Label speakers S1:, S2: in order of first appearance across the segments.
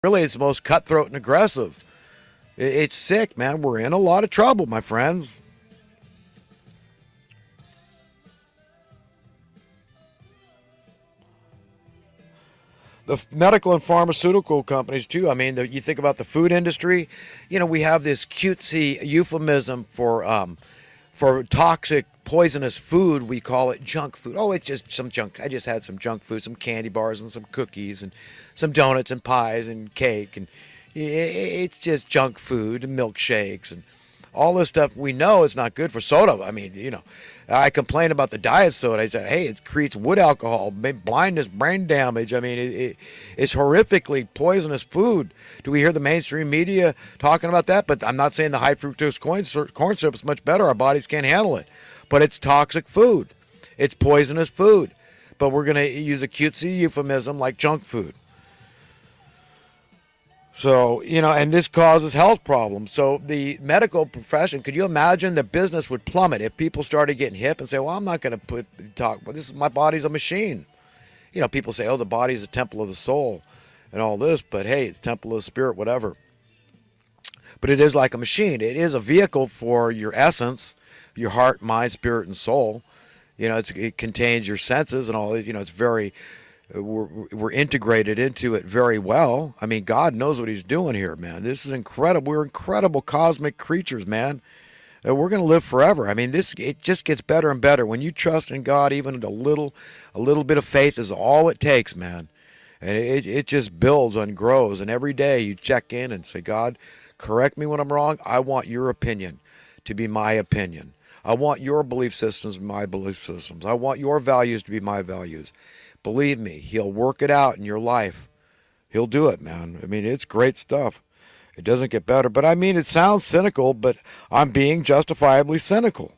S1: really it's the most cutthroat and aggressive. It's sick, man. We're in a lot of trouble, my friends. The medical and pharmaceutical companies too. I mean, you think about the food industry. We have this cutesy euphemism for toxic, poisonous food. We call it junk food. Oh, it's just some junk. I just had some junk food, some candy bars and some cookies and some donuts and pies and cake, and it's just junk food and milkshakes and all this stuff. We know it's not good for soda. I mean, I complain about the diet soda. I say, hey, it creates wood alcohol, blindness, brain damage. I mean, it's horrifically poisonous food. Do we hear the mainstream media talking about that? But I'm not saying the high fructose corn syrup is much better. Our bodies can't handle it. But it's toxic food. It's poisonous food. But we're going to use a cutesy euphemism like junk food. So, and this causes health problems. So the medical profession, could you imagine the business would plummet if people started getting hip and say, well, I'm not going to talk, but my body's a machine. People say, oh, the body's a temple of the soul and all this, but hey, it's temple of the spirit, whatever. But it is like a machine. It is a vehicle for your essence, your heart, mind, spirit, and soul. It contains your senses and all this. It's very... We're integrated into it very well. I mean, God knows what he's doing here, man. This is incredible. We're incredible cosmic creatures, man. We're going to live forever. I mean, it just gets better and better. When you trust in God, even a little bit of faith is all it takes, man. And it just builds and grows. And every day you check in and say, God, correct me when I'm wrong. I want your opinion to be my opinion. I want your belief systems to be my belief systems. I want your values to be my values. Believe me, he'll work it out in your life. He'll do it, man. I mean, it's great stuff. It doesn't get better. But I mean, it sounds cynical, but I'm being justifiably cynical.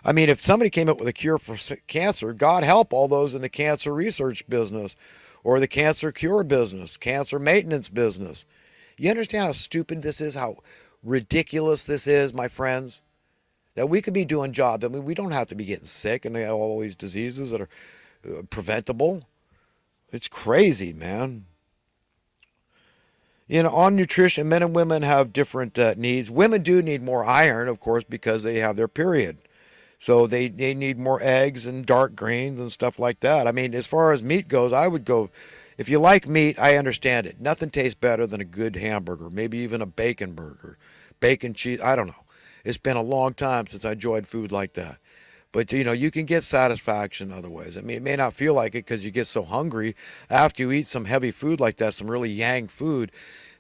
S1: I mean, if somebody came up with a cure for cancer, God help all those in the cancer research business or the cancer cure business, cancer maintenance business. You understand how stupid this is, how ridiculous this is, my friends? That we could be doing jobs. I mean, we don't have to be getting sick and all these diseases that are preventable. It's crazy, man. On nutrition, men and women have different needs. Women do need more iron, of course, because they have their period. So they need more eggs and dark greens and stuff like that. I mean, as far as meat goes, I would go, if you like meat, I understand it. Nothing tastes better than a good hamburger, maybe even a bacon burger, bacon cheese. I don't know. It's been a long time since I enjoyed food like that. But, you can get satisfaction other ways. I mean, it may not feel like it because you get so hungry. After you eat some heavy food like that, some really yang food,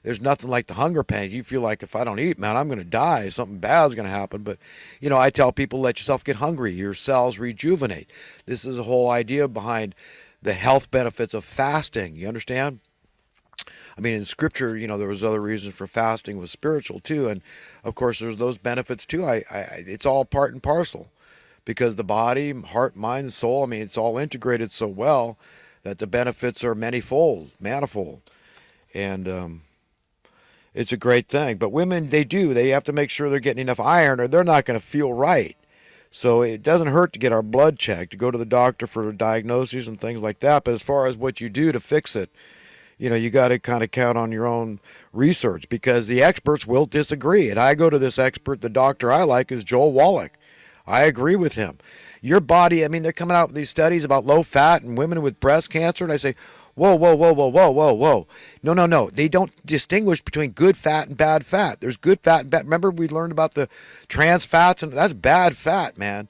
S1: there's nothing like the hunger pains. You feel like if I don't eat, man, I'm going to die. Something bad is going to happen. But, I tell people, let yourself get hungry. Your cells rejuvenate. This is the whole idea behind the health benefits of fasting. You understand? I mean, in Scripture, there was other reasons for fasting was spiritual too. And, of course, there's those benefits too. It's all part and parcel. Because the body, heart, mind, and soul, I mean, it's all integrated so well that the benefits are manifold. And it's a great thing. But women, they have to make sure they're getting enough iron or they're not going to feel right. So it doesn't hurt to get our blood checked, to go to the doctor for diagnoses and things like that. But as far as what you do to fix it, you got to kind of count on your own research because the experts will disagree. And I go to this expert, the doctor I like is Joel Wallach. I agree with him. Your body, I mean, they're coming out with these studies about low fat and women with breast cancer, and I say, whoa, whoa, whoa, whoa, whoa, whoa, whoa. No. They don't distinguish between good fat and bad fat. There's good fat and bad. Remember we learned about the trans fats, and that's bad fat, man.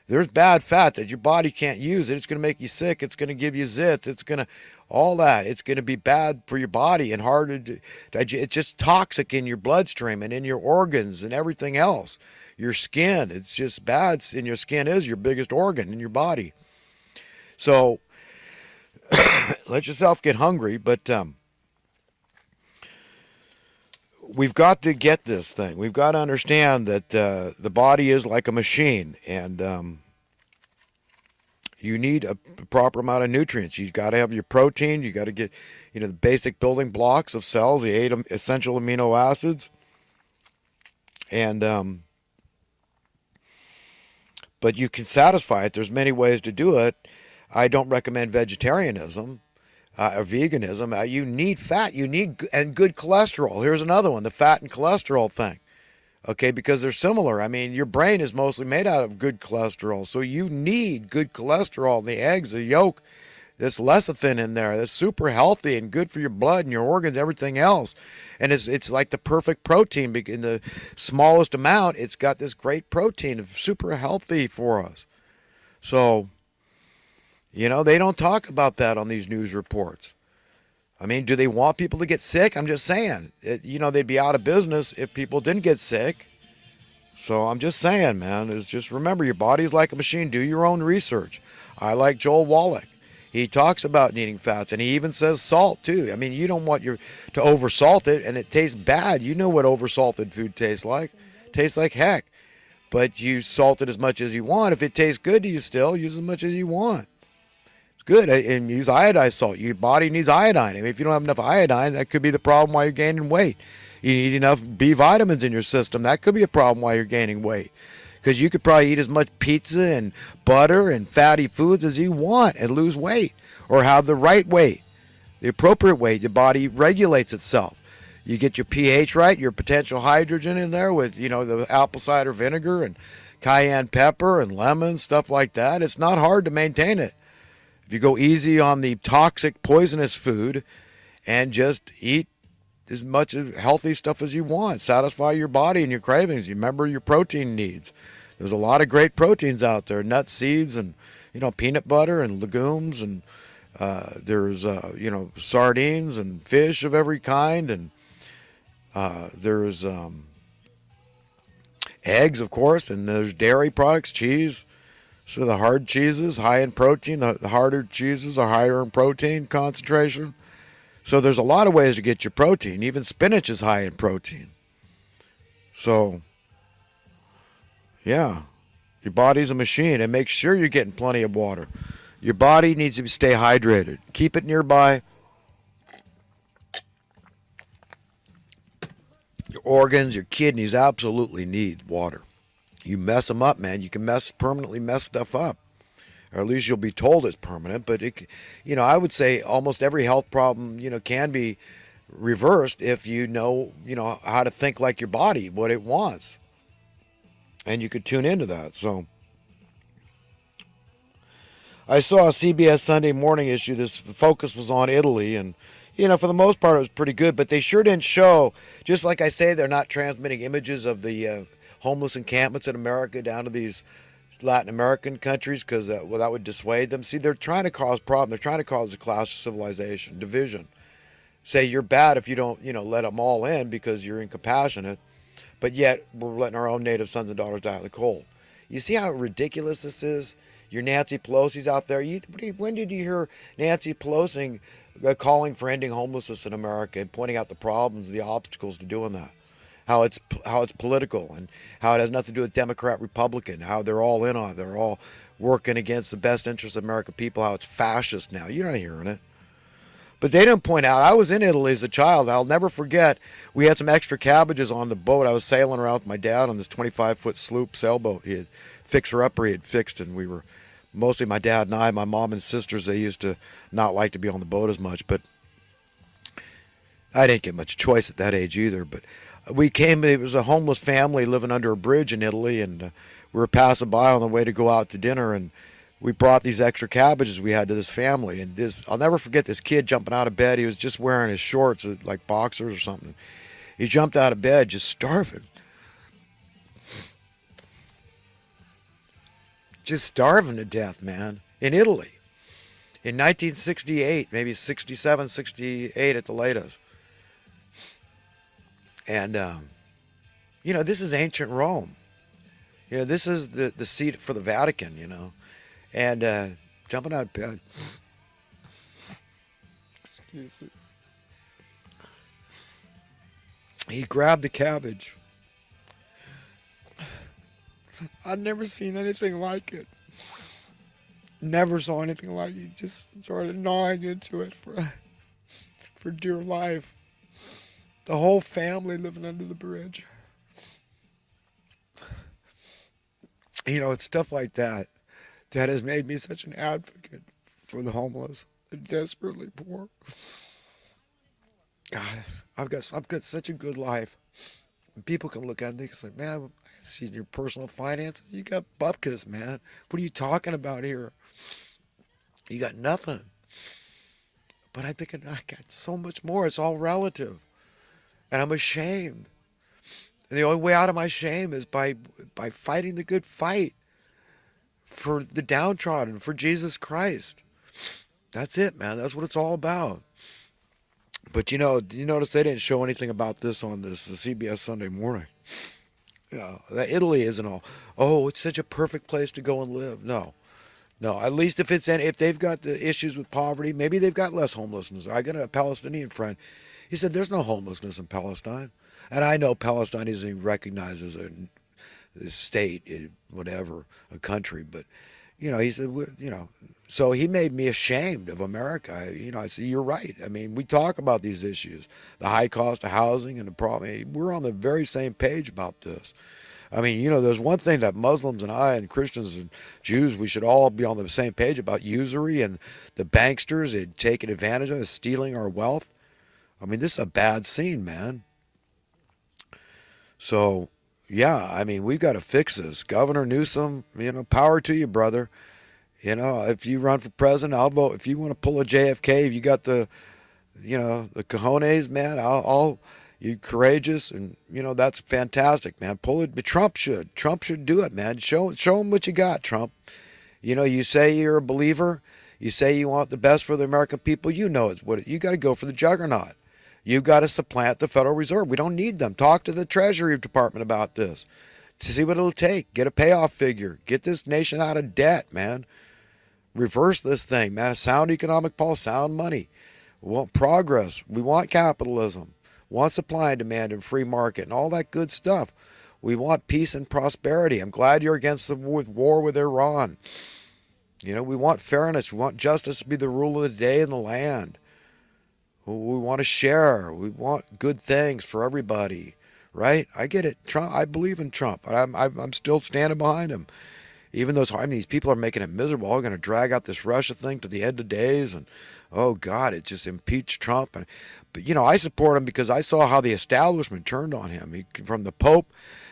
S1: There's bad fat that your body can't use it. It's going to make you sick. It's going to give you zits. It's going to, all that. It's going to be bad for your body and hard to digest. It's just toxic in your bloodstream and in your organs and everything else. Your skin, it's just bad. And your skin is your biggest organ in your body. So let yourself get hungry, but we've got to get this thing. We've got to understand that the body is like a machine, and you need a proper amount of nutrients. You've got to have your protein. You got to get, the basic building blocks of cells, the 8 essential amino acids, and but you can satisfy it. There's many ways to do it. I don't recommend vegetarianism. veganism. You need fat. You need and good cholesterol. Here's another one: the fat and cholesterol thing. Okay, because they're similar. I mean, your brain is mostly made out of good cholesterol, so you need good cholesterol. The eggs, the yolk, there's lecithin in there. That's super healthy and good for your blood and your organs, everything else. And it's like the perfect protein in the smallest amount. It's got this great protein, it's super healthy for us. So, they don't talk about that on these news reports. I mean, do they want people to get sick? I'm just saying. They'd be out of business if people didn't get sick. So I'm just saying, man, is just remember your body's like a machine. Do your own research. I like Joel Wallach. He talks about needing fats, and he even says salt too. I mean, you don't want to oversalt it, and it tastes bad. You know what oversalted food tastes like. It tastes like heck. But you salt it as much as you want. If it tastes good to you still, use as much as you want. It's good. And use iodized salt. Your body needs iodine. I mean, if you don't have enough iodine, that could be the problem why you're gaining weight. You need enough B vitamins in your system. That could be a problem why you're gaining weight. Because you could probably eat as much pizza and butter and fatty foods as you want and lose weight, or have the right weight, the appropriate weight. Your body regulates itself. You get your pH right, your potential hydrogen in there with, the apple cider vinegar and cayenne pepper and lemon, stuff like that. It's not hard to maintain it. If you go easy on the toxic, poisonous food and just eat as much healthy stuff as you want, satisfy your body and your cravings. You remember your protein needs. There's a lot of great proteins out there: nuts, seeds, and peanut butter and legumes, and there's sardines and fish of every kind, and there's eggs, of course, and there's dairy products, cheese. So the hard cheeses, high in protein. The harder cheeses are higher in protein concentration. So there's a lot of ways to get your protein. Even spinach is high in protein. So, yeah, your body's a machine, and make sure you're getting plenty of water. Your body needs to stay hydrated. Keep it nearby. Your organs, your kidneys absolutely need water. You mess them up, man. You can permanently mess stuff up. Or at least you'll be told it's permanent. But I would say almost every health problem, can be reversed if you know how to think like your body, what it wants, and you could tune into that. So I saw a CBS Sunday Morning issue. The focus was on Italy, and for the most part it was pretty good. But they sure didn't show. Just like I say, they're not transmitting images of the homeless encampments in America down to these Latin American countries, because that would dissuade them. See, they're trying to cause problems. They're trying to cause a clash of civilization, division. Say you're bad if you don't, let them all in because you're incompassionate, but yet we're letting our own native sons and daughters die in the cold. You see how ridiculous this is? Your Nancy Pelosi's out there. When did you hear Nancy Pelosi calling for ending homelessness in America and pointing out the problems, the obstacles to doing that? How it's political, and how it has nothing to do with Democrat, Republican, how they're all in on it. They're all working against the best interests of American people, how it's fascist now. You're not hearing it. But they didn't point out, I was in Italy as a child. I'll never forget, we had some extra cabbages on the boat. I was sailing around with my dad on this 25-foot sloop sailboat. He had fixer-upper he had fixed, and we were, mostly my dad and I, my mom and sisters, they used to not like to be on the boat as much. But I didn't get much choice at that age either. But it was a homeless family living under a bridge in Italy, and we were passing by on the way to go out to dinner, and we brought these extra cabbages we had to this family. And I'll never forget this kid jumping out of bed. He was just wearing his shorts, like boxers or something. He jumped out of bed just starving. Just starving to death, man, in Italy. In 1968, maybe 67, 68 at the latest. And, this is ancient Rome. This is the seat for the Vatican, And jumping out of bed. Excuse me. He grabbed the cabbage. I'd never seen anything like it. Never saw anything like it. He just started gnawing into it for dear life. The whole family living under the bridge. It's stuff like that has made me such an advocate for the homeless desperately poor. God, I've got such a good life. People can look at it and think, like, man, I see your personal finances. You got bupkis, man. What are you talking about here? You got nothing. But I think I got so much more. It's all relative. And I'm ashamed. And the only way out of my shame is by fighting the good fight for the downtrodden, for Jesus Christ. That's it, man. That's what it's all about. But do you notice they didn't show anything about this on this the CBS Sunday Morning? Yeah, that Italy isn't all. Oh, it's such a perfect place to go and live. No, no. At least if they've got the issues with poverty, maybe they've got less homelessness. I got a Palestinian friend. He said there's no homelessness in Palestine, and I know Palestine isn't even recognized as a state, whatever, a country. But he said, so he made me ashamed of America. I said, you're right. I mean, we talk about these issues, the high cost of housing and the problem. We're on the very same page about this. I mean, there's one thing that Muslims and I and Christians and Jews, we should all be on the same page about usury and the banksters taking advantage of us, stealing our wealth. I mean, this is a bad scene, man. So, yeah, I mean, we've got to fix this. Governor Newsom, power to you, brother. If you run for president, I'll vote. If you want to pull a JFK, if you got the cojones, man, you courageous, and that's fantastic, man. Pull it. But Trump should do it, man. Show him what you got, Trump. You say you're a believer. You say you want the best for the American people. It's what you got to go for the juggernaut. You've got to supplant the Federal Reserve. We don't need them. Talk to the Treasury Department about this to see what it'll take. Get a payoff figure. Get this nation out of debt, man. Reverse this thing, man. Sound economic policy, sound money. We want progress. We want capitalism. We want supply and demand and free market and all that good stuff. We want peace and prosperity. I'm glad you're against the war with Iran. We want fairness. We want justice to be the rule of the day in the land. We want to share. We want good things for everybody, right? I get it. Trump. I believe in Trump. I'm still standing behind him. Even though these people are making it miserable, all going to drag out this Russia thing to the end of days, and oh God, it just impeached Trump. But I support him because I saw how the establishment turned on him. From the Pope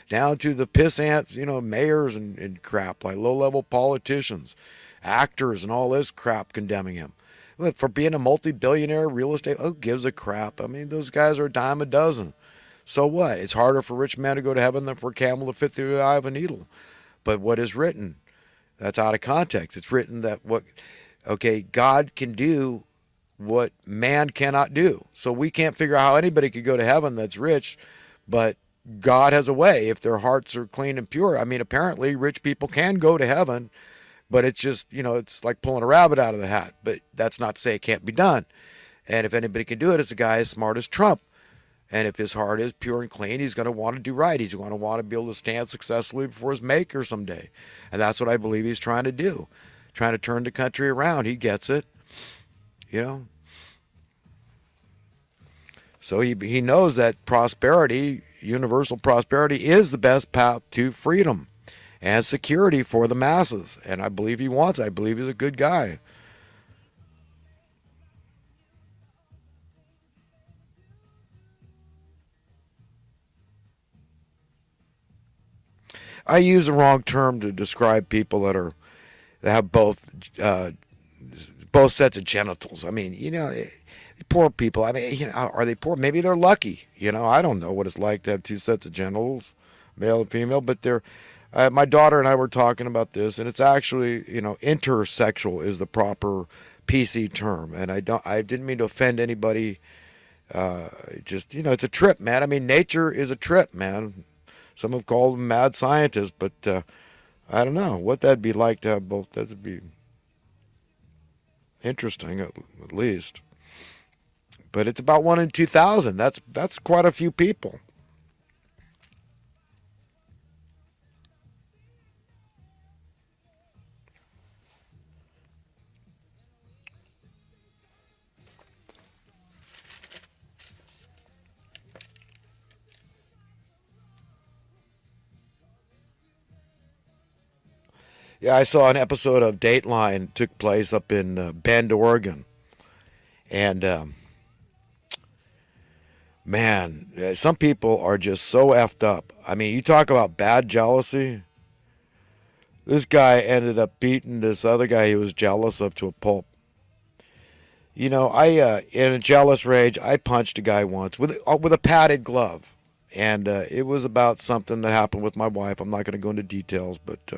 S1: down to the pissants, mayors and crap, like low-level politicians, actors, and all this crap condemning him. Look, for being a multi-billionaire real estate, who gives a crap? I mean, those guys are a dime a dozen. So what? It's harder for rich men to go to heaven than for a camel to fit through the eye of a needle. But what is written, that's out of context. It's written that God can do what man cannot do. So we can't figure out how anybody could go to heaven that's rich, but God has a way if their hearts are clean and pure. I mean, apparently rich people can go to heaven, but it's just, it's like pulling a rabbit out of the hat. But that's not to say it can't be done. And if anybody can do it, it's a guy as smart as Trump. And if his heart is pure and clean, he's going to want to do right. He's going to want to be able to stand successfully before his maker someday. And that's what I believe he's trying to do, trying to turn the country around. He gets it, So he knows that prosperity, universal prosperity, is the best path to freedom and security for the masses. And I believe he wants it. I believe he's a good guy. I use the wrong term to describe people that have uh, both sets of genitals. I mean, poor people. I mean, are they poor? Maybe they're lucky. I don't know what it's like to have two sets of genitals, male and female. But they're. My daughter and I were talking about this, and it's actually, intersexual is the proper PC term. And I didn't mean to offend anybody. Just, it's a trip, man. I mean, nature is a trip, man. Some have called them mad scientists, but I don't know what that'd be like to have both. That'd be interesting, at least. But it's about 1 in 2,000. That's quite a few people. Yeah, I saw an episode of Dateline took place up in Bend, Oregon, And man, some people are just so effed up. I mean, you talk about bad jealousy. This guy ended up beating this other guy he was jealous of to a pulp. I in a jealous rage, I punched a guy once with a padded glove, and it was about something that happened with my wife. I'm not going to go into details, but